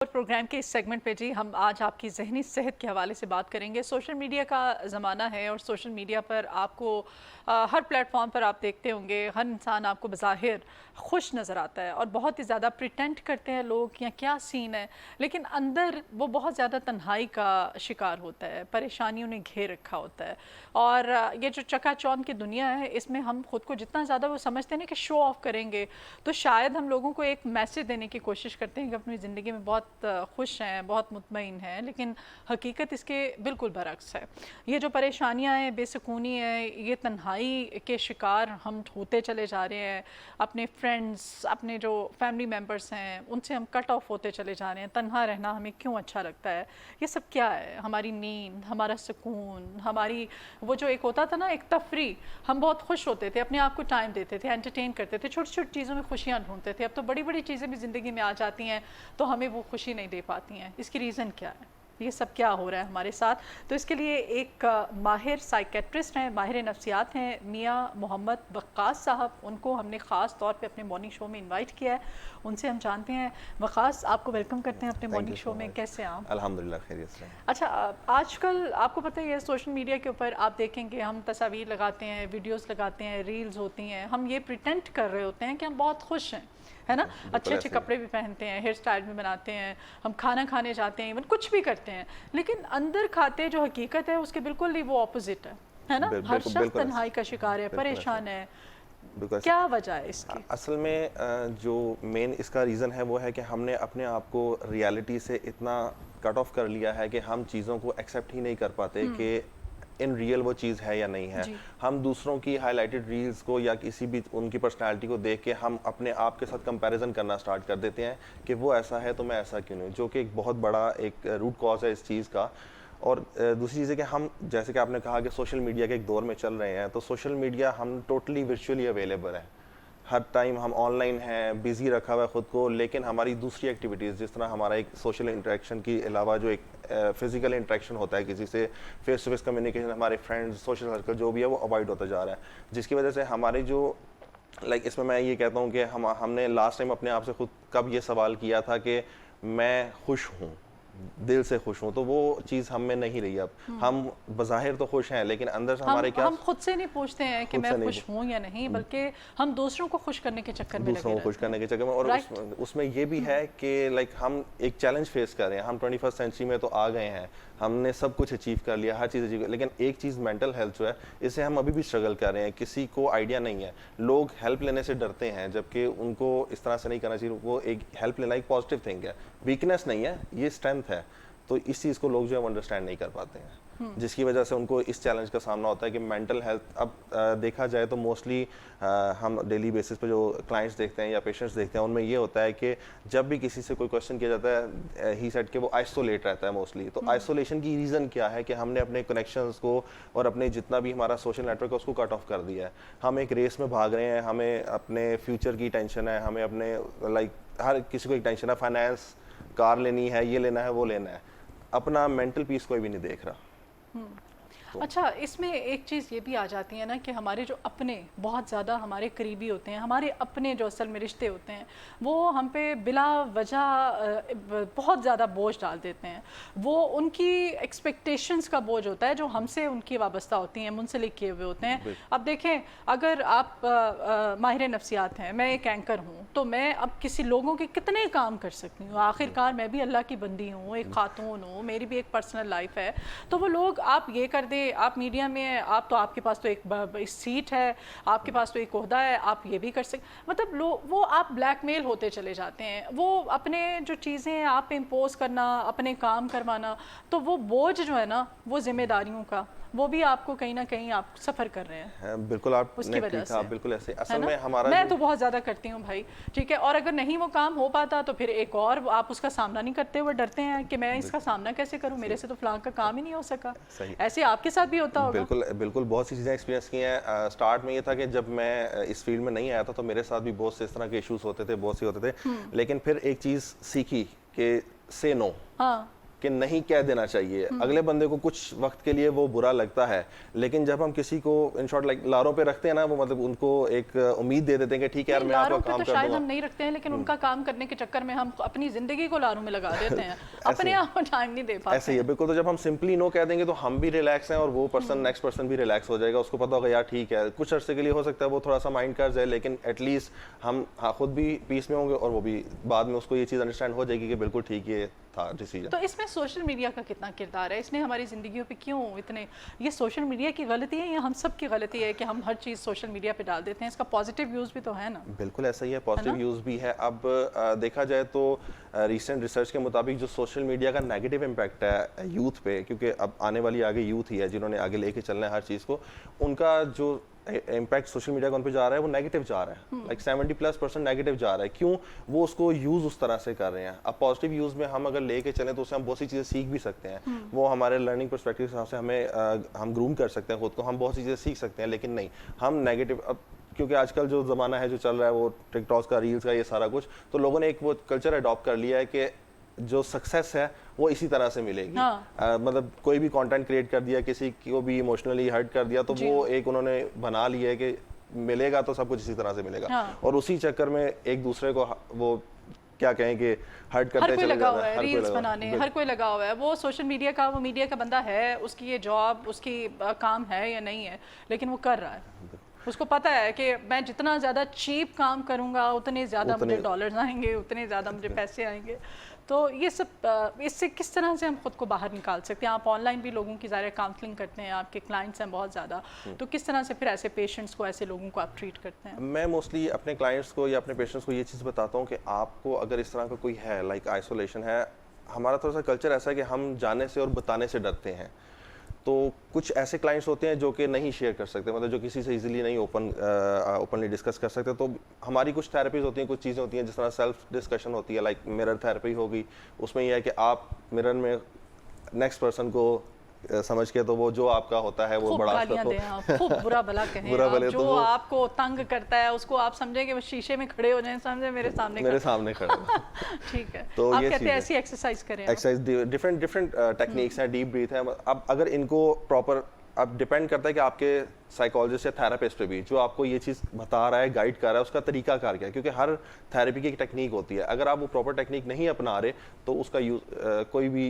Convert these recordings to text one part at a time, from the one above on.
और प्रोग्राम के इस सेगमेंट पे जी हम आज आपकी ज़हनी सेहत के हवाले से बात करेंगे। सोशल मीडिया का ज़माना है और सोशल मीडिया पर आपको हर प्लेटफॉर्म पर आप देखते होंगे, हर इंसान आपको बज़ाहिर खुश नज़र आता है और बहुत ही ज़्यादा प्रिटेंड करते हैं लोग या क्या सीन है, लेकिन अंदर वो बहुत ज़्यादा तन्हाई का शिकार होता है, परेशानियों ने घेर रखा होता है। और ये जो चकाचौंध की दुनिया है, इसमें हम खुद को जितना ज़्यादा वो समझते हैं ना कि शो ऑफ करेंगे, तो शायद हम लोगों को एक मैसेज देने की कोशिश करते हैं कि अपनी ज़िंदगी में बहुत खुश हैं, बहुत मुतमईन हैं, लेकिन हकीकत इसके बिल्कुल बरक्स है। ये जो परेशानियां हैं, बेसुकूनी है, ये तन्हाई के शिकार हम होते चले जा रहे हैं। अपने फ्रेंड्स, अपने जो फैमिली मेम्बर्स हैं, उनसे हम कट ऑफ होते चले जा रहे हैं। तन्हा रहना हमें क्यों अच्छा लगता है? ये सब क्या है? हमारी नींद, हमारा सुकून, हमारी वो जो एक होता था ना, एक तफरी, हम बहुत खुश होते थे, अपने आप को टाइम देते थे, एंटरटेन करते थे, छोटी छोटी चीज़ों में खुशियाँ ढूंढते थे। अब तो बड़ी बड़ी चीज़ें भी ज़िंदगी में आ जाती हैं तो हमें वो खुशी नहीं दे पाती हैं। इसकी रीज़न क्या है? ये सब क्या हो रहा है हमारे साथ? तो इसके लिए एक माहिर साइकेट्रिस्ट हैं, माहिर नफ्सियात हैं, मियाँ मोहम्मद वक्कास साहब। उनको हमने ख़ास तौर पे अपने मॉर्निंग शो में इनवाइट किया है। उनसे हम जानते हैं। वक्कास, आपको वेलकम करते हैं अपने मॉर्निंग शो में। कैसे हैं आप? अल्हम्दुलिल्लाह खैरियत से। अच्छा, आजकल आपको पता ही है सोशल मीडिया के ऊपर आप देखेंगे हम तस्वीर लगाते हैं, वीडियोस लगाते हैं, रील्स होती हैं, हम ये प्रिटेंड कर रहे होते हैं कि हम बहुत खुश हैं, है ना? अच्छे अच्छे कपड़े भी पहनते हैं, हेयर स्टाइल भी बनाते हैं, हम खाना खाने जाते हैं, इवन कुछ भी करते हैं, लेकिन अंदर खाते जो हकीकत है उसके बिल्कुल ही वो ऑपोजिट है ना? हर शख्स तन्हाई का शिकार है, परेशान है। क्या वजह है इसकी? असल में जो मेन इसका रीज़न है वो है कि हमने अपने आप को रियलिटी से इतना कट ऑफ कर लिया है कि हम चीज़ों को एक्सेप्ट ही नहीं कर पाते कि इन रियल वो चीज़ है या नहीं है। हम दूसरों की हाईलाइटेड रील्स को या किसी भी उनकी पर्सनालिटी को देख के हम अपने आप के साथ कंपैरिजन करना स्टार्ट कर देते हैं कि वो ऐसा है तो मैं ऐसा क्यों नहीं, जो कि एक बहुत बड़ा एक रूट कॉज है इस चीज़ का। और दूसरी चीज़ है कि हम, जैसे कि आपने कहा कि सोशल मीडिया के एक दौर में चल रहे हैं, तो सोशल मीडिया हम टोटली वर्चुअली अवेलेबल है, हर टाइम हम ऑनलाइन हैं, बिज़ी रखा हुआ है ख़ुद को, लेकिन हमारी दूसरी एक्टिविटीज़, जिस तरह हमारा एक सोशल इंटरेक्शन के अलावा जो एक फिज़िकल इंटरेक्शन होता है किसी से, फेस टू फेस कम्युनिकेशन, हमारे फ्रेंड्स, सोशल सर्कल जो भी है वो अवॉइड होता जा रहा है, जिसकी वजह से हमारे जो इसमें मैं ये कहता हूँ कि हमने लास्ट टाइम अपने आप से खुद कब ये सवाल किया था कि मैं खुश हूँ, दिल से खुश हूँ, तो वो चीज़ हम में नहीं रही अब। हम बज़ाहिर तो खुश हैं लेकिन अंदर से हमारे क्या, हम खुद से नहीं पूछते हैं कि मैं खुश हूँ या नहीं, बल्कि हम दूसरों को खुश करने के चक्कर में दूसरों को खुश करने के चक्कर में। और उसमें ये भी है कि हम एक चैलेंज फेस कर रहे हैं। हम 21st सेंचुरी में तो आ गए हैं, हमने सब कुछ अचीव कर लिया, हर चीज़ अचीव, लेकिन एक चीज़ मेंटल हेल्थ जो है, इससे हम अभी भी स्ट्रगल कर रहे हैं। किसी को आइडिया नहीं है, लोग हेल्प लेने से डरते हैं, जबकि उनको इस तरह से नहीं करना चाहिए। वो एक हेल्प लेना एक पॉजिटिव थिंग है, वीकनेस नहीं है, ये स्ट्रेंथ है। तो इस चीज़ को लोग जो है अंडरस्टैंड नहीं कर पाते हैं, जिसकी वजह से उनको इस चैलेंज का सामना होता है कि मेंटल हेल्थ। अब देखा जाए तो मोस्टली हम डेली बेसिस पे जो क्लाइंट्स देखते हैं या पेशेंट्स देखते हैं, उनमें ये होता है कि जब भी किसी से कोई क्वेश्चन किया जाता है, ही सेड कि वो आइसोलेट रहता है मोस्टली। तो आइसोलेशन की रीज़न क्या है कि हमने अपने कनेक्शंस को और अपने जितना भी हमारा सोशल नेटवर्क है उसको कट ऑफ कर दिया है। हम एक रेस में भाग रहे हैं, हमें अपने फ्यूचर की टेंशन है, हमें अपने हर किसी को एक टेंशन है, फाइनेंस, कार लेनी है, ये लेना है, वो लेना है, अपना मेंटल पीस कोई भी नहीं देख रहा। अच्छा, इसमें एक चीज़ ये भी आ जाती है ना कि हमारे जो अपने बहुत ज़्यादा हमारे करीबी होते हैं, हमारे अपने जो असल में रिश्ते होते हैं, वो हम पे बिला वजह बहुत ज़्यादा बोझ डाल देते हैं। वो उनकी एक्सपेक्टेशंस का बोझ होता है जो हमसे उनकी वाबस्ता होती हैं, मुंसलिक किए हुए होते हैं। अब देखें, अगर आप माहिर नफ्सियात हैं, मैं एक एंकर हूँ, तो मैं अब किसी लोगों के कितने काम कर सकती हूँ? आखिरकार मैं भी अल्लाह की बंदी हूँ, एक खातून हूँ, मेरी भी एक पर्सनल लाइफ है। तो वो लोग, आप ये कर दे, आप मीडिया में, आपके पास तो एक सीट है, आपके पास तो एक ओहदा है, आप ये भी कर सकते, मतलब वो आप ब्लैकमेल होते चले जाते हैं। वो अपने जो चीज़ें आप पे इम्पोज करना, अपने काम करवाना, तो वो बोझ जो है ना, वो जिम्मेदारियों का, वो भी आपको कहीं ना कहीं आप सफ़र कर रहे हैं। बिल्कुल, आप उसकी वजह से बिल्कुल ऐसे असल में हमारा, मैं तो बहुत ज़्यादा करती हूँ भाई, ठीक है। और अगर नहीं वो काम हो पाता तो फिर एक और आप उसका सामना नहीं करते हुए डरते हैं कि मैं इसका सामना कैसे करूँ, मेरे से तो फलां का काम ही नहीं हो सका। ऐसे आपके साथ भी होता होगा? बिल्कुल बिल्कुल, बहुत सी चीज़ें एक्सपीरियंस की हैं। स्टार्ट में ये था कि जब मैं इस फील्ड में नहीं आया था तो मेरे साथ भी बहुत से इस तरह के इश्यूज होते थे, बहुत से होते थे, लेकिन फिर एक चीज़ सीखी कि से नो। हाँ, कि नहीं कह देना चाहिए। अगले बंदे को कुछ वक्त के लिए वो बुरा लगता है, लेकिन जब हम किसी को इन शॉर्ट लाइक लारों पे रखते हैं ना, वो मतलब उनको एक उम्मीद दे देते हैं कि ठीक है यार मैं आपका काम कर शायद दूंगा। हम नहीं रखते हैं, लेकिन उनका काम करने के चक्कर में हम अपनी जिंदगी को लारों में लगा देते हैं, अपने आप को टाइम नहीं दे पाते। ऐसे ही है बिल्कुल। तो जब हम सिंपली नो कह देंगे तो हम भी रिलैक्स हैं और वो पर्सन नेक्स्ट पर्सन भी रिलैक्स हो जाएगा। उसको पता होगा यार ठीक है, कुछ अर्से के लिए हो सकता है वो थोड़ा सा माइंड कर जाए, लेकिन एटलीस्ट हम खुद भी पीस में होंगे और वो भी बाद में उसको ये चीज़ अंडरस्टैंड हो जाएगी कि बिल्कुल ठीक ये था डिसीजन। तो इसमें सोशल मीडिया का कितना किरदार है? इसने हमारी ज़िंदगियों पे क्यों इतने, ये सोशल मीडिया की गलती है या हम सब की गलती है कि हम हर चीज़ सोशल मीडिया पे डाल देते हैं? इसका पॉजिटिव यूज़ भी तो है ना? बिल्कुल ऐसा ही है, पॉजिटिव यूज़ भी है। अब देखा जाए तो रीसेंट रिसर्च के मुताबिक जो सोशल मीडिया का नेगेटिव इम्पैक्ट है यूथ पे, क्योंकि अब आने वाली आगे यूथ ही है जिन्होंने आगे लेके चलना है हर चीज़ को, उनका जो इम्पैक्ट सोशल मीडिया का उन पे जा रहा है वो नेगेटिव जा रहा है। लाइक 70+ नेगेटिव जा रहा है। क्यों? वो उसको यूज़ उस तरह से कर रहे हैं। अब पॉजिटिव यूज़ में हम अगर लेके चलें तो उससे हम बहुत सी चीज़ें सीख भी सकते हैं। वो हमारे लर्निंग पर्सपेक्टिव के हिसाब से हमें हम ग्रूम कर सकते हैं खुद को, हम बहुत सी चीज़ें सीख सकते हैं। लेकिन नहीं, हम नेगेटिव, अब क्योंकि आजकल जो ज़माना है जो चल रहा है वो टिकटॉक का, रील्स का, ये सारा कुछ, तो लोगों ने एक वो कल्चर अडॉप्ट कर लिया है कि जो सक्सेस है वो इसी तरह से मिलेगी। मतलब कोई भी कंटेंट क्रिएट कर दिया, किसी को भी इमोशनली हर्ट कर दिया, तो वो एक उन्होंने बना लिया है कि मिलेगा तो सब कुछ इसी तरह से मिलेगा। और उसी चक्कर में एक दूसरे को वो क्या कहें कि हर्ट करते चले जा रहे हैं। रील्स बनाने हर कोई लगा हुआ है। वो सोशल मीडिया का, वो मीडिया का बंदा है, उसकी ये जॉब, उसकी काम है या नहीं है, लेकिन वो कर रहा है। उसको पता है कि मैं जितना ज़्यादा चीप काम करूँगा उतने ज़्यादा मुझे डॉलर्स आएंगे, उतने ज़्यादा मुझे पैसे आएंगे। तो ये सब, इससे किस तरह से हम खुद को बाहर निकाल सकते हैं? आप ऑनलाइन भी लोगों की ज़्यादा काउंसलिंग करते हैं, आपके क्लाइंट्स हैं बहुत ज़्यादा, तो किस तरह से फिर ऐसे पेशेंट्स को, ऐसे लोगों को आप ट्रीट करते हैं? मैं मोस्टली अपने क्लाइंट्स को या अपने पेशेंट्स को ये चीज़ बताता हूँ कि आपको अगर इस तरह का कोई है, लाइक आइसोलेशन है, हमारा थोड़ा सा कल्चर ऐसा है कि हम जाने से और बताने से डरते हैं। तो कुछ ऐसे क्लाइंट्स होते हैं जो कि नहीं शेयर कर सकते, मतलब जो किसी से इजीली नहीं ओपनली डिस्कस कर सकते। तो हमारी कुछ थेरेपीज होती हैं, कुछ चीज़ें होती हैं जिस तरह सेल्फ डिस्कशन होती है, लाइक मिरर थेरेपी होगी। उसमें यह है कि आप मिरर में नेक्स्ट पर्सन को समझ के, तो वो जो आपका होता है वो बड़ा खूब बुरा भला कहें, बुरा भले, जो आपको तंग करता है उसको आप समझे कि वो शीशे में खड़े हो जाएं, समझे मेरे सामने खड़े ठीक है। तो आप कहते हैं ऐसी एक्सरसाइज करें, एक्सरसाइज डिफरेंट टेक्निक्स हैं, डीप ब्रीथ है। अब अगर इनको प्रॉपर, अब डिपेंड करता है कि आपके साइकोलॉजिस्ट या थेरेपिस्ट पे भी, जो आपको ये चीज़ बता रहा है, गाइड कर रहा है, उसका तरीका कार क्या है, क्योंकि हर थेरेपी की एक टेक्निक होती है। अगर आप वो प्रॉपर टेक्निक नहीं अपना रहे तो उसका कोई भी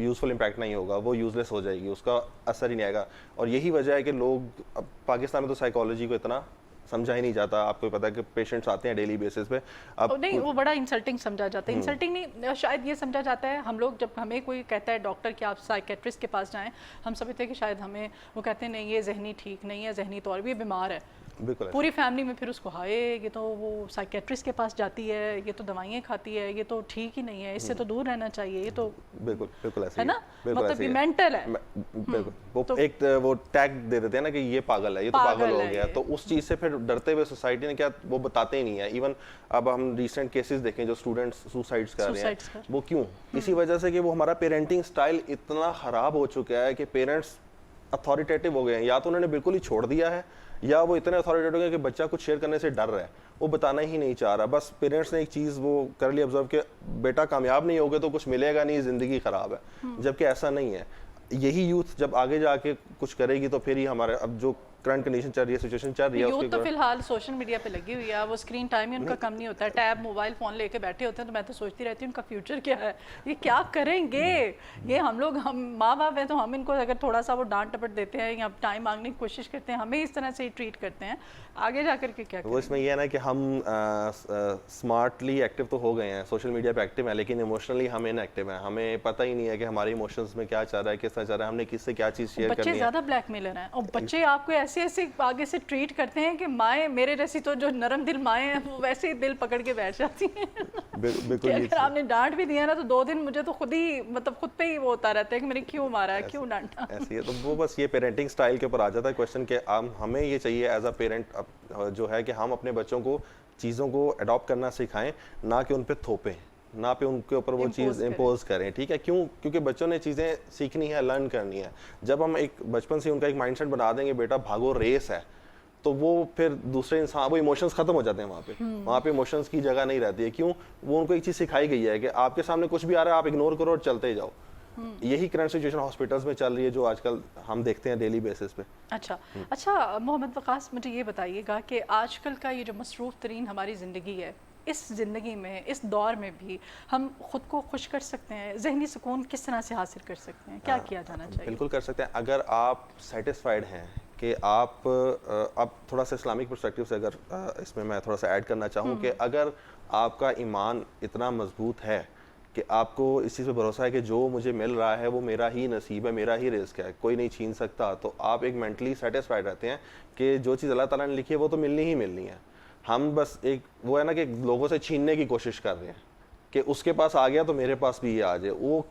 यूज़फुल इम्पैक्ट नहीं होगा, वो यूज़लेस हो जाएगी, उसका असर ही नहीं आएगा। और यही वजह है कि लोग, अब पाकिस्तान में तो साइकोलॉजी को इतना समझा ही नहीं जाता। आपको पता है कि पेशेंट्स आते हैं डेली बेसिस पे, अब नहीं, वो बड़ा इंसल्टिंग समझा जाता है। इंसल्टिंग नहीं, शायद ये समझा जाता है, हम लोग जब हमें कोई कहता है डॉक्टर कि आप साइकेट्रिस्ट के पास जाएं, हम समझते हैं कि शायद हमें, वो कहते हैं नहीं ये जहनी ठीक नहीं है, जहनी तौर पर ये बीमार है। पूरी फैमिली में फिर उसको, हाय ये तो वो साइकेट्रिस्ट के पास जाती है, ये तो दवाइयाँ खाती है, ये तो ठीक ही नहीं है, इससे तो दूर रहना चाहिए, ये तो बिल्कुल ऐसे है ना, मतलब ये मेंटल है। बिल्कुल वो एक वो टैग दे देते हैं ना कि ये पागल है, ये तो पागल हो गया। तो उस चीज़ से फिर डरते हुए सोसाइटी ने क्या, वो बताते ही नहीं है। इवन अब हम रिसेंट केसेस देखें जो स्टूडेंट्स सुसाइड्स कर रहे हैं, वो क्यों? इसी वजह से कि वो हमारा पेरेंटिंग स्टाइल इतना ख़राब हो चुका है कि पेरेंट्स अथॉरिटेटिव हो गए हैं। या तो उन्होंने बिल्कुल ही छोड़ दिया है, या वो इतने अथॉरिटेटिव हो गए कि बच्चा कुछ शेयर करने से डर रहा है, वो बताना ही नहीं चाह रहा। बस पेरेंट्स ने एक चीज़ वो कर ली ऑब्जर्व कि बेटा कामयाब नहीं होगे तो कुछ मिलेगा नहीं, ज़िंदगी ख़राब है, जबकि ऐसा नहीं है। यही यूथ जब आगे जाके कुछ करेगी तो फिर ही हमारे, अब जो करंट कंडीशन चल रही है, सिचुएशन चल रही है, यूथ तो फिलहाल सोशल मीडिया पे लगी हुई है, वो स्क्रीन टाइम ही उनका कम नहीं होता है, टैब मोबाइल फ़ोन लेके बैठे होते हैं। तो मैं तो सोचती रहती हूँ उनका फ्यूचर क्या है, ये क्या करेंगे? ये हम लोग, हम माँ बाप हैं तो हम इनको अगर थोड़ा सा वो डांट टपट देते हैं या टाइम मांगने की कोशिश करते हैं, हमें इस तरह से ही ट्रीट करते हैं, आगे जाकर के क्या वो इसमें ये है ना कि हम स्मार्टली एक्टिव तो हो गए हैं, सोशल मीडिया पे एक्टिव हैं, लेकिन इमोशनली हम इनएक्टिव हैं। हमें पता ही नहीं है कि हमारे इमोशंस में क्या चल रहा है, किस तरह चल रहा है, हमने किससे क्या चीज़ शेयर करनी है। बच्चे ज़्यादा ब्लैकमेलर हैं, और बच्चे आपको ऐसे ऐसे आगे से ट्रीट करते हैं कि माएँ, मेरे जैसी तो जो नरम दिल माएँ हैं वो वैसे ही दिल पकड़ के बैठ जाती हैं। बिल्कुल अगर आपने डांट भी दिया ना तो 2 दिन मुझे तो खुद ही, मतलब खुद पे ही वो होता रहता है कि मैंने क्यों मारा है, क्यों डांटा। ऐसी है तो वो बस ये पेरेंटिंग स्टाइल के ऊपर आ जाता है क्वेश्चन के, हमें ये चाहिए एज अ पेरेंट जो है कि हम अपने बच्चों को चीज़ों को अडॉप्ट करना सिखाएं, ना कि उन पे थोपें, ना पे उनके ऊपर वो चीज़ इम्पोज करें। ठीक है, क्यों? क्योंकि बच्चों ने चीज़ें सीखनी है, लर्न करनी है। जब हम एक बचपन से उनका एक माइंडसेट बना देंगे, बेटा भागो रेस है, तो वो फिर दूसरे इंसान, वो इमोशंस खत्म हो जाते हैं वहाँ पे इमोशंस की जगह नहीं रहती है। क्यों? वो उनको एक चीज़ सिखाई गई है कि आपके सामने कुछ भी आ रहा है आप इग्नोर करो और चलते ही जाओ। यही करंट सिचुएशन हॉस्पिटल्स में चल रही है जो आजकल हम देखते हैं डेली बेसिस पे। अच्छा मोहम्मद वकास, मुझे ये बताइएगा कि आजकल का ये जो मसरूफ़ तरीन हमारी ज़िंदगी है, इस ज़िंदगी में, इस दौर में भी हम ख़ुद को खुश कर सकते हैं? ज़हनी सुकून किस तरह से हासिल कर सकते हैं? क्या किया जाना चाहिए? बिल्कुल कर सकते हैं अगर आप सेटिस्फाइड हैं कि आप थोड़ा सा इस्लामिक पर्सपेक्टिव से अगर इसमें मैं थोड़ा सा ऐड करना चाहूँ कि अगर आपका ईमान इतना मजबूत है कि आपको इस चीज़ पे भरोसा है कि जो मुझे मिल रहा है वो मेरा ही नसीब है, मेरा ही रिस्क है, कोई नहीं छीन सकता, तो आप एक मेंटली सेटिस्फाइड रहते हैं कि जो चीज़ अल्लाह ताला ने लिखी है वो तो मिलनी ही मिलनी है। हम बस एक वो है ना कि लोगों से छीनने की कोशिश कर रहे हैं कि उसके पास आ गया तो मेरे पास भी ये आ जाए, वो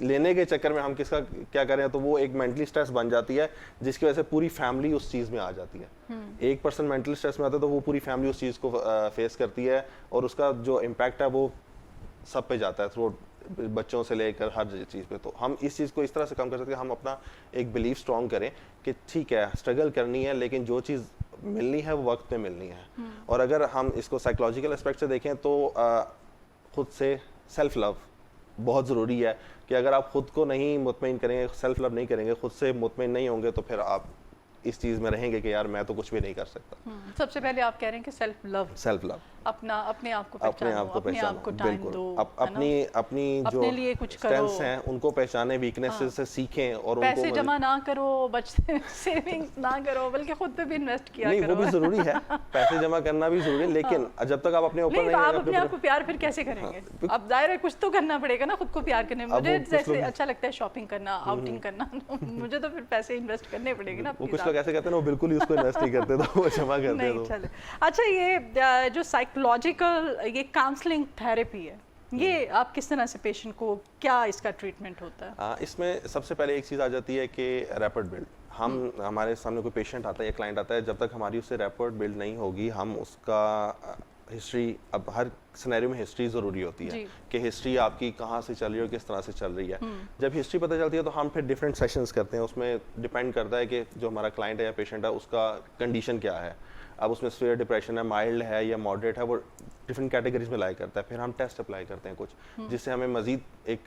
लेने के चक्कर में हम किसका क्या करें, तो वो एक मेंटली स्ट्रेस बन जाती है जिसकी वजह से पूरी फैमिली उस चीज़ में आ जाती है। एक पर्सन मेंटली स्ट्रेस में आता है तो वो पूरी फैमिली उस चीज़ को फेस करती है और उसका जो इम्पैक्ट है वो सब पे जाता है, थ्रू बच्चों से लेकर हर चीज़ पे। तो हम इस चीज़ को इस तरह से कम कर सकते हैं, हम अपना एक बिलीफ स्ट्रॉन्ग करें कि ठीक है स्ट्रगल करनी है लेकिन जो चीज़ मिलनी है वो वक्त पे मिलनी है। और अगर हम इसको साइकोलॉजिकल एस्पेक्ट से देखें तो खुद से सेल्फ लव बहुत ज़रूरी है कि अगर आप खुद को नहीं मुतमईन करेंगे, सेल्फ लव नहीं करेंगे, खुद से मुतमईन नहीं होंगे तो फिर आप इस चीज़ में रहेंगे कि यार मैं तो कुछ भी नहीं कर सकता। सबसे पहले आप कह रहे हैं कि सेल्फ लव, अपने आप को पहचानो, अपने आप को टाइम दो, अपनी जो लिए कुछ करो, हैं उनको पहचाने, वीकनेसेस से सीखें और पैसे उनको जमा ना करो, बचते सेविंग्स ना करो, बल्कि खुद पे भी इन्वेस्ट किया नहीं, करो। वो भी जरूरी है, पैसे जमा करना भी जरूरी है, लेकिन जब तक आप अपने ऊपर नहीं आप अपने आप को प्यार फिर कैसे करेंगे? अब दायरा कुछ तो करना पड़ेगा ना खुद को प्यार करने में। मुझे जैसे अच्छा लगता है शॉपिंग करना, आउटिंग करना, मुझे तो फिर पैसे इन्वेस्ट करने पड़ेंगे ना। वो कुछ लोग ऐसे कहते हैं ना, वो बिल्कुल ही उसको इन्वेस्ट नहीं करते, तो वो जमा करते हैं। चले अच्छा, ये जो साइकोलॉजिकल ये काउंसलिंग थेरेपी है, ये आप किस तरह से पेशेंट को, क्या इसका ट्रीटमेंट होता है? इसमें सबसे पहले एक चीज़ आ जाती है कि रैपिड बिल्ड। हमारे सामने कोई पेशेंट आता है या क्लाइंट आता है, जब तक हमारी उससे रैपिड बिल्ड नहीं होगी, हम उसका हिस्ट्री, अब हर सिनेरियो में हिस्ट्री ज़रूरी होती है कि हिस्ट्री आपकी कहाँ से चल रही है और किस तरह से चल रही है। जब हिस्ट्री पता चलती है तो हम फिर डिफरेंट सेशंस करते हैं, उसमें डिपेंड करता है कि जो हमारा क्लाइंट है या पेशेंट है उसका कंडीशन क्या है। अब उसमें सीवियर डिप्रेशन है, माइल्ड है या मॉडरेट है, वो डिफरेंट कैटेगरीज में लाई करता है। फिर हम टेस्ट अप्लाई करते हैं कुछ, जिससे हमें मजीद एक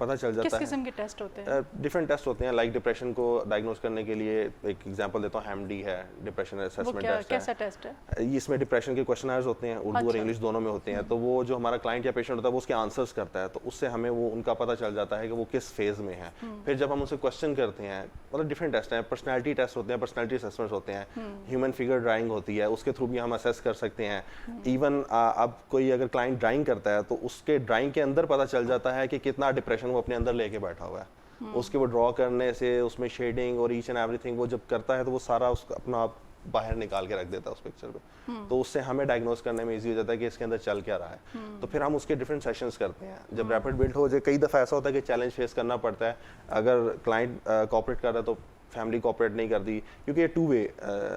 पता चल जाता है। किस किस्म के टेस्ट होते हैं? डिफरेंट टेस्ट होते हैं, लाइक डिप्रेशन को डायग्नोज करने के लिए एक एग्जांपल देता हूँ, हैमडी है, डिप्रेशन असेसमेंट टेस्ट कैसा टेस्ट है? इसमें डिप्रेशन के क्वेश्चनर्स होते हैं, उर्दू और इंग्लिश दोनों में होते हैं। तो वो जो हमारा क्लाइंट या पेशेंट होता है वो उसके आंसर्स करता है, तो उससे हमें वो उनका पता चल जाता है कि वो किस फेज में है। फिर जब हम उनसे क्वेश्चन करते हैं, मतलब डिफरेंट टेस्ट हैं, पर्सनैलिटी टेस्ट होते हैं, पर्सनैलिटी असेसमेंट होते हैं, ह्यूमन फिगर ड्राइंग होती है, उसके थ्रू भी हम असेस कर सकते हैं। इवन अब कोई अगर क्लाइंट ड्राइंग करता है तो उसके ड्राइंग के अंदर पता चल जाता है कि कितना डिप्रेशन वो अपने अंदर लेके बैठा हुआ है। उसके वो ड्रॉ करने से, उसमें शेडिंग और ईच एंड एवरीथिंग वो जब करता है तो वो सारा उसका अपना आप बाहर निकाल के रख देता है उस पिक्चर पे। तो उससे हमें डायग्नोज करने में इजी हो जाता है कि इसके अंदर चल क्या रहा है। तो फिर हम उसके डिफरेंट सेशंस करते हैं। जब रैपिड बिल्ड हो जाए, कई दफ़ा ऐसा होता है कि चैलेंज फेस करना पड़ता है। अगर क्लाइंट कोऑपरेट कर रहा है तो फैमिली कोऑपरेट नहीं करती, क्योंकि ये टू वे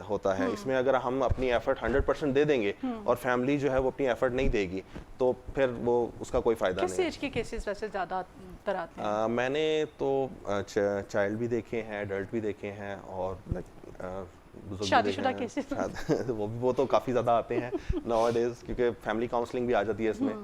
होता है। इसमें अगर हम अपनी एफर्ट 100% दे देंगे और फैमिली जो है वो अपनी एफर्ट नहीं देगी तो फिर वो उसका कोई फायदा नहीं है। किस एज के केसेस वैसे ज़्यादा तर आते हैं? मैंने तो चाइल्ड भी देखे हैं, एडल्ट भी देखे हैं और शादीशुदा केसेस वो तो काफ़ी ज़्यादा आते हैं नाउअडेज, क्योंकि फैमिली काउंसलिंग भी आ जाती है इसमें।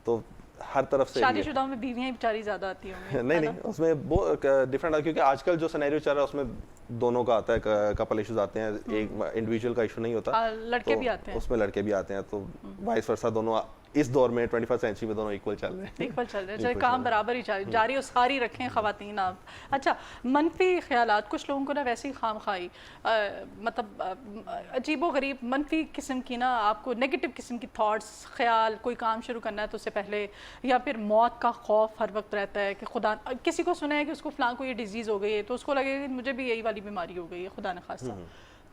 तो हर तरफ से शादीशुदा में बीवियां बेचारी ज्यादा आती होंगी। नहीं, उसमें वो डिफरेंट है, क्योंकि आजकल जो सिनेरियो चल रहा है उसमें दोनों का आता है, कपल इश्यूज आते हैं, एक इंडिविजुअल का इशू नहीं होता। लड़के भी आते हैं उसमें, लड़के भी आते हैं, तो वाइस वर्सा दोनों इस दौर में 21st सेंचुरी में दोनों इक्वल चल रहे हैं। चाहे काम बराबर ही जारी और सारी रखें ख़वातीन आप। अच्छा, मनफी ख्यालात, कुछ लोगों को ना वैसे ही खामखाई मतलब अजीबो गरीब मनफी किस्म की ना, आपको नेगेटिव किस्म की थॉट्स, ख्याल, कोई काम शुरू करना है तो उससे पहले, या फिर मौत का खौफ हर वक्त रहता है कि खुदा, किसी को सुना है कि उसको फलां को ये डिजीज़ हो गई है तो उसको लगेगा कि मुझे भी यही वाली बीमारी हो गई है, खुदा न खास्ता।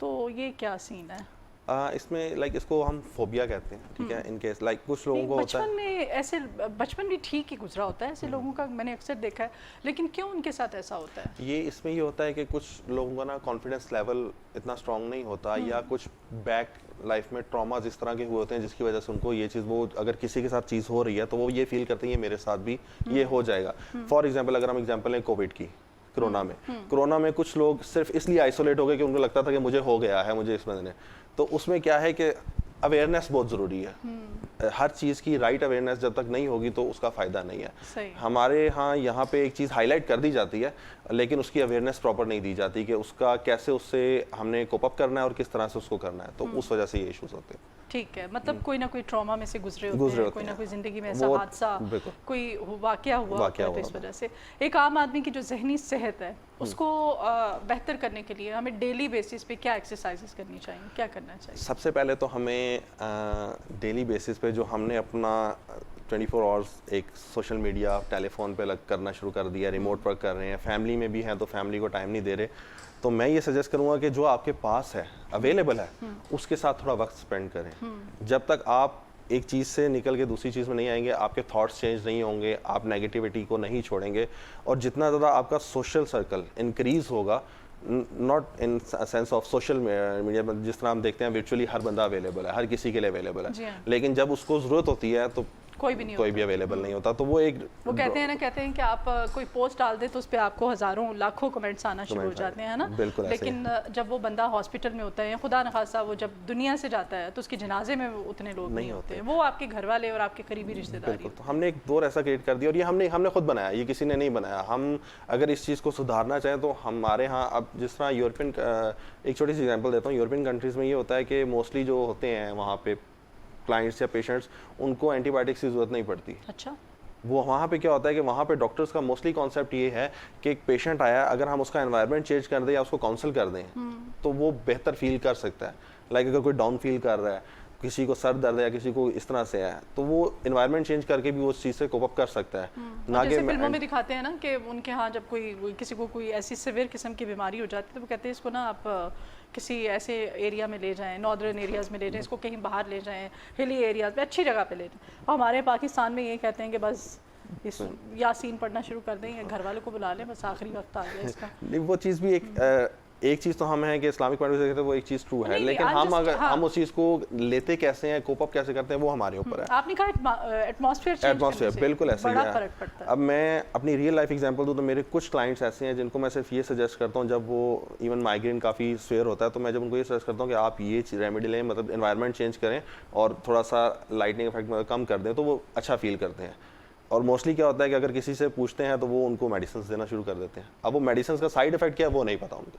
तो ये क्या सीन है? इसमें लाइक इसको हम फोबिया कहते हैं, ठीक है। इन केस लाइक कुछ लोगों को होता है, बचपन में ऐसे, बचपन भी ठीक ही गुजरा होता है ऐसे लोगों का, मैंने अक्सर देखा है, लेकिन क्यों उनके साथ ऐसा होता है? ये इसमें ये होता है कि कुछ लोगों का ना कॉन्फिडेंस लेवल इतना स्ट्रांग नहीं होता, या कुछ बैक लाइफ में ट्रॉमास इस तरह के हुए होते हैं जिसकी वजह से उनको ये चीज़, वो अगर किसी के साथ चीज़ हो रही है तो वो ये फील करते हैं ये मेरे साथ भी ये हो जाएगा। फॉर एग्जाम्पल, अगर हम एग्जाम्पल लें कोविड की, कोरोना में कुछ लोग सिर्फ इसलिए आइसोलेट हो गए कि उनको लगता था कि मुझे हो गया है, मुझे इसमें, तो उसमें क्या है कि अवेयरनेस बहुत ज़रूरी है। हर चीज़ की राइट अवेयरनेस जब तक नहीं होगी तो उसका फ़ायदा नहीं है। सही। हमारे यहाँ पे एक चीज़ हाईलाइट कर दी जाती है लेकिन उसकी अवेयरनेस प्रॉपर नहीं दी जाती कि उसका कैसे उससे हमने कोप अप करना है और किस तरह से उसको करना है, तो उस वजह से ये इश्यूज होते हैं। ठीक है, मतलब कोई ना कोई ट्रॉमा में से गुजरे होते हैं, कोई ना कोई ज़िंदगी में ऐसा हादसा, कोई वाकया हुआ होता है, तो इस वजह से एक आम आदमी की जो जहनी सेहत है उसको बेहतर करने के लिए हमें डेली बेसिस पे क्या एक्सरसाइजेस करनी चाहिए, क्या करना चाहिए? सबसे पहले तो हमें डेली बेसिस पे जो हमने अपना 24 आवर्स एक सोशल मीडिया टेलीफोन पे लग करना शुरू कर दिया, रिमोट वर्क कर रहे हैं, फैमिली में भी हैं तो फैमिली को टाइम नहीं दे रहे, तो मैं ये सजेस्ट करूँगा कि जो आपके पास है, अवेलेबल है, उसके साथ थोड़ा वक्त स्पेंड करें। जब तक आप एक चीज़ से निकल के दूसरी चीज़ में नहीं आएंगे, आपके थॉट्स चेंज नहीं होंगे, आप नेगेटिविटी को नहीं छोड़ेंगे, और जितना ज़्यादा आपका सोशल सर्कल इंक्रीज़ होगा, not in sense of social media, जिस तरह हम देखते हैं वर्चुअली हर बंदा अवेलेबल है, हर किसी के लिए अवेलेबल है, लेकिन जब उसको ज़रूरत होती है तो कोई भी अवेलेबल नहीं होता। तो वो कहते हैं कि आप कोई पोस्ट डाल दे तो उस पर आपको हज़ारों लाखों कमेंट्स आना शुरू हो जाते हैं, है ना? बिल्कुल। लेकिन जब वो बंदा हॉस्पिटल में होता है या खुदा न खासा वो जब दुनिया से जाता है तो उसके जनाजे में उतने लोग नहीं होते हैं, वो आपके घर वाले और आपके करीबी रिश्तेदार। तो हमने एक दौर ऐसा क्रिएट कर दिया, और ये हमने खुद बनाया, ये किसी ने नहीं बनाया। हम अगर इस चीज़ को सुधारना चाहें तो हमारे यहाँ अब जिस तरह यूरोपियन, एक छोटी सी एग्जांपल देता हूँ, यूरोपियन कंट्रीज़ में ये होता है कि मोस्टली जो होते हैं वहाँ पे क्लाइंट्स या पेशेंट्स, उनको एंटीबायोटिक्स की जरूरत नहीं पड़ती। अच्छा। वो वहाँ पे क्या होता है कि वहाँ पे डॉक्टर्स का मोस्टली कॉन्सेप्ट ये है कि एक पेशेंट आया, अगर हम उसका एनवायरनमेंट चेंज कर दें या उसको काउंसल कर दें तो वो बेहतर फील कर सकता है। लाइक अगर कोई डाउन फील कर रहा है, किसी को सर दर्द है या किसी को इस तरह से है, तो वो एनवायरनमेंट चेंज करके भी वो उस चीज़ से कोप अप कर सकता है। ना कि फिल्मों में दिखाते हैं ना कि उनके यहाँ जब कोई किसी को कोई ऐसी सिवियर किस्म की बीमारी हो जाती है तो वो कहते हैं इसको ना आप किसी ऐसे एरिया में ले जाएं, नॉर्दर्न एरियाज़ में ले जाएं, इसको कहीं बाहर ले जाएं, हिली एरियाज़ में अच्छी जगह पे ले जाएं। और हमारे पाकिस्तान में ये कहते हैं कि बस इस यासीन पढ़ना शुरू कर दें, घर वालों को बुला लें, बस आखिरी वक्त आ गया इसका। नहीं, वो चीज़ भी एक चीज़ तो हम है कि इस्लामिक पॉइंट से वो एक चीज़ ट्रू है, लेकिन हम अगर हम उस चीज़ को लेते कैसे हैं, कोप अप कैसे करते हैं, वो हमारे ऊपर है। आपने कहा एटमॉस्फेयर बिल्कुल ऐसे ही फर्क पड़ता है। अब मैं अपनी रियल लाइफ एग्जांपल दूं तो मेरे कुछ क्लाइंट्स ऐसे हैं जिनको मैं सिर्फ ये सजेस्ट करता हूं, जब वो इवन माइग्रेन काफ़ी स्वेयर होता है तो मैं जब उनको ये सजेस्ट करता हूं कि आप ये रेमेडी लें, मतलब एनवायरनमेंट चेंज करें और थोड़ा सा लाइटनिंग इफेक्ट कम कर दें, तो वो अच्छा फील करते हैं। और मोस्टली क्या होता है कि अगर किसी से पूछते हैं तो वो उनको मेडिसिन देना शुरू कर देते हैं। अब वो मेडिसिन का साइड इफेक्ट क्या है वो नहीं पता उनको,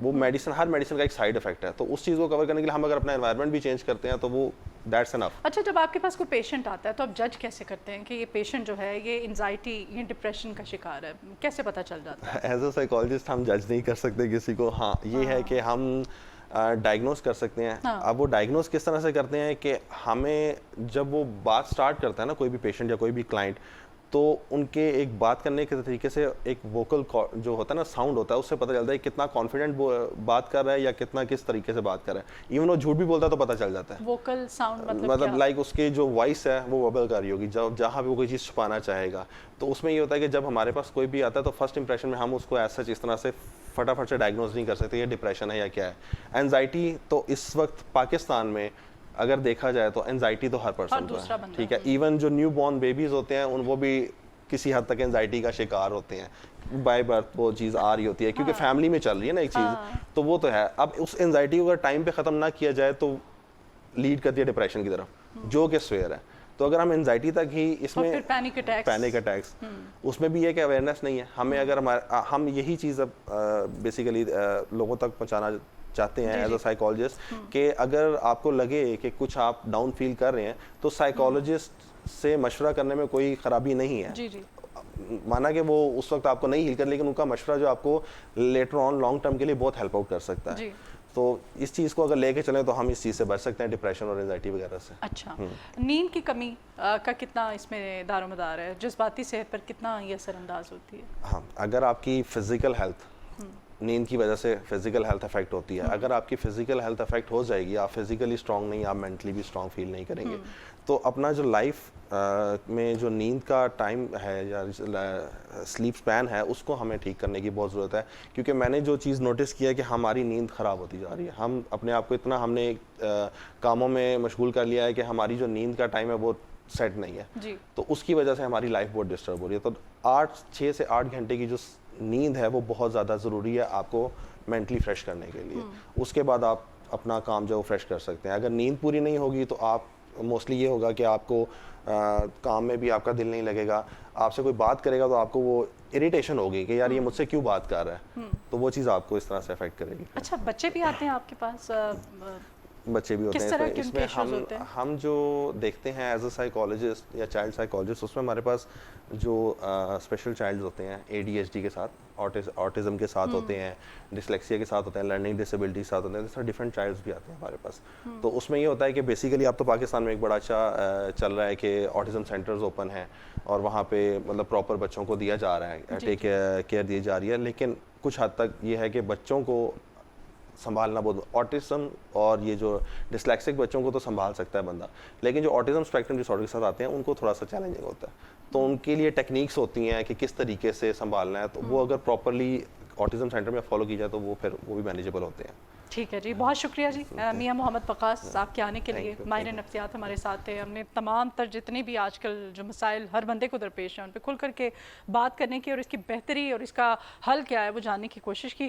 वो मेडिसिन, हर मेडिसिन का एक साइड इफेक्ट है, तो उस चीज़ को कवर करने के लिए हम अगर अपना एनवायरनमेंट भी चेंज करते हैं तो वो दैट्स एनफ। अच्छा, जब आपके पास कोई पेशेंट आता है तो आप जज कैसे करते हैं कि ये पेशेंट जो है ये एंजाइटी या डिप्रेशन का शिकार है, कैसे पता चल जाता है? एज अ साइकोलॉजिस्ट हम जज नहीं कर सकते किसी को। हाँ, ये है कि हम डायग्नोस कर सकते हैं। अब वो डायग्नोस किस तरह से करते हैं कि हमें जब वो बात स्टार्ट करता है ना, कोई भी पेशेंट या कोई भी क्लाइंट, तो उनके एक बात करने के तरीके से एक वोकल जो होता है ना, साउंड होता है, उससे पता चलता है कितना कॉन्फिडेंट बात कर रहा है या कितना किस तरीके से बात कर रहा है। इवन वो झूठ भी बोलता है तो पता चल जाता है। वोकल साउंड मतलब लाइक उसकी जो वॉइस है वो वबल कर रही होगी, जब जहाँ भी वो कोई चीज़ छुपाना चाहेगा। तो उसमें ये होता है कि जब हमारे पास कोई भी आता है तो फर्स्ट इंप्रेशन में हम उसको ऐसा इस तरह से फटाफट से डायग्नोज नहीं कर सकते ये डिप्रेशन है या क्या है। एंजाइटी तो इस वक्त पाकिस्तान में अगर देखा जाए तो एंजाइटी तो हर पर्सन को है, ठीक है। इवन जो न्यू बॉर्न बेबीज होते हैं वो भी किसी हद तक एंजाइटी का शिकार होते हैं, बाय बर्थ वो चीज़ आ रही होती है क्योंकि फैमिली में चल रही है ना एक चीज़, तो वो तो है। अब उस एंजाइटी को अगर टाइम पे ख़त्म ना किया जाए तो लीड करती है डिप्रेशन की तरफ, जो कि स्वेयर है। तो अगर हम एंजाइटी तक ही इसमें पैनिक अटैक्स उसमें भी ये कि अवेयरनेस नहीं है हमें। अगर हम यही चीज़ अब बेसिकली लोगों तक पहुँचाना चाहते हैं एज अ साइकोलॉजिस्ट कि अगर आपको लगे कि कुछ आप डाउन फील कर रहे हैं तो साइकोलॉजिस्ट से मशवरा करने में कोई खराबी नहीं है। जी। माना कि वो उस वक्त आपको नहीं हील कर, लेकिन उनका मशवरा जो आपको लेटर ऑन लॉन्ग टर्म के लिए बहुत हेल्प आउट कर सकता है। तो इस चीज़ को अगर लेके चलें तो हम इस चीज़ से बच सकते हैं, डिप्रेशन और एंजाइटी वगैरह से। अच्छा, नींद की कमी का कितना इसमें दारोमदार है, जज्बाती सेहत पर कितना ये असरअंदाज होती है? हाँ, अगर आपकी फिजिकल हेल्थ, नींद की वजह से फिजिकल हेल्थ अफेक्ट होती है, अगर आपकी फिजिकल हेल्थ अफेक्ट हो जाएगी, आप फिजिकली स्ट्रांग नहीं, आप मेंटली भी स्ट्रांग फील नहीं करेंगे। तो अपना जो लाइफ में जो नींद का टाइम है या स्लीप स्पैन है उसको हमें ठीक करने की बहुत ज़रूरत है। क्योंकि मैंने जो चीज़ नोटिस किया है कि हमारी नींद ख़राब होती जा रही है, हम अपने आप को इतना हमने कामों में मशगूल कर लिया है कि हमारी जो नींद का टाइम है वो सेट नहीं है जी। तो उसकी वजह से हमारी लाइफ बहुत डिस्टर्ब हो रही है। तो 6 से 8 घंटे की जो नींद है वो बहुत ज़्यादा ज़रूरी है आपको मेंटली फ्रेश करने के लिए। उसके बाद आप अपना काम जो फ्रेश कर सकते हैं। अगर नींद पूरी नहीं होगी तो आप मोस्टली ये होगा कि आपको काम में भी आपका दिल नहीं लगेगा, आपसे कोई बात करेगा तो आपको वो इरिटेशन होगी कि यार ये मुझसे क्यों बात कर रहा है, तो वो चीज़ आपको इस तरह से अफेक्ट करेगी। अच्छा, बच्चे भी आते हैं आपके पास? बच्चे भी होते किस हैं तरह इसमें के उनके इसमें issues होते हैं? हम जो देखते हैं एज अ साइकोलॉजिस्ट या चाइल्ड साइकोलॉजिस्ट, उसमें हमारे पास जो स्पेशल चाइल्ड होते हैं ADHD के साथ, ऑटिज्म के साथ होते हैं, डिसलेक्सिया के साथ होते हैं, लर्निंग डिसेबिलिटी के साथ होते हैं, जैसे डिफरेंट चाइल्ड्स भी आते हैं हमारे पास। तो उसमें ये होता है कि बेसिकली अब तो पाकिस्तान में एक बड़ा अच्छा चल रहा है कि ऑटिज्म सेंटर्स ओपन हैं और वहाँ पे मतलब प्रॉपर बच्चों को दिया जा रहा है, टेक केयर दी जा रही है। लेकिन कुछ हद तक ये है कि बच्चों को संभालना बहुत, ऑटिज्म और ये जो डिसलेक्सिक बच्चों को तो संभाल सकता है बंदा, लेकिन जो ऑटिज्म स्पेक्ट्रम डिसऑर्डर के साथ आते हैं उनको थोड़ा सा चैलेंजिंग होता है। तो उनके लिए टेक्निक्स होती हैं कि किस तरीके से संभालना है, तो वो अगर प्रॉपरली ऑटिज्म सेंटर में फॉलो की जाए तो वो फिर वो भी मैनेजेबल होते हैं। ठीक है जी, बहुत शुक्रिया जी मियां मोहम्मद वक़ास आपके आने के लिए। you, माहिर नफ्सियात हमारे साथ थे। हमने तमाम तर जितने भी आजकल जो मसाइल हर बंदे को दरपेश हैं उन पर खुल करके बात करने की और इसकी बेहतरी और इसका हल क्या है वो जानने की कोशिश की।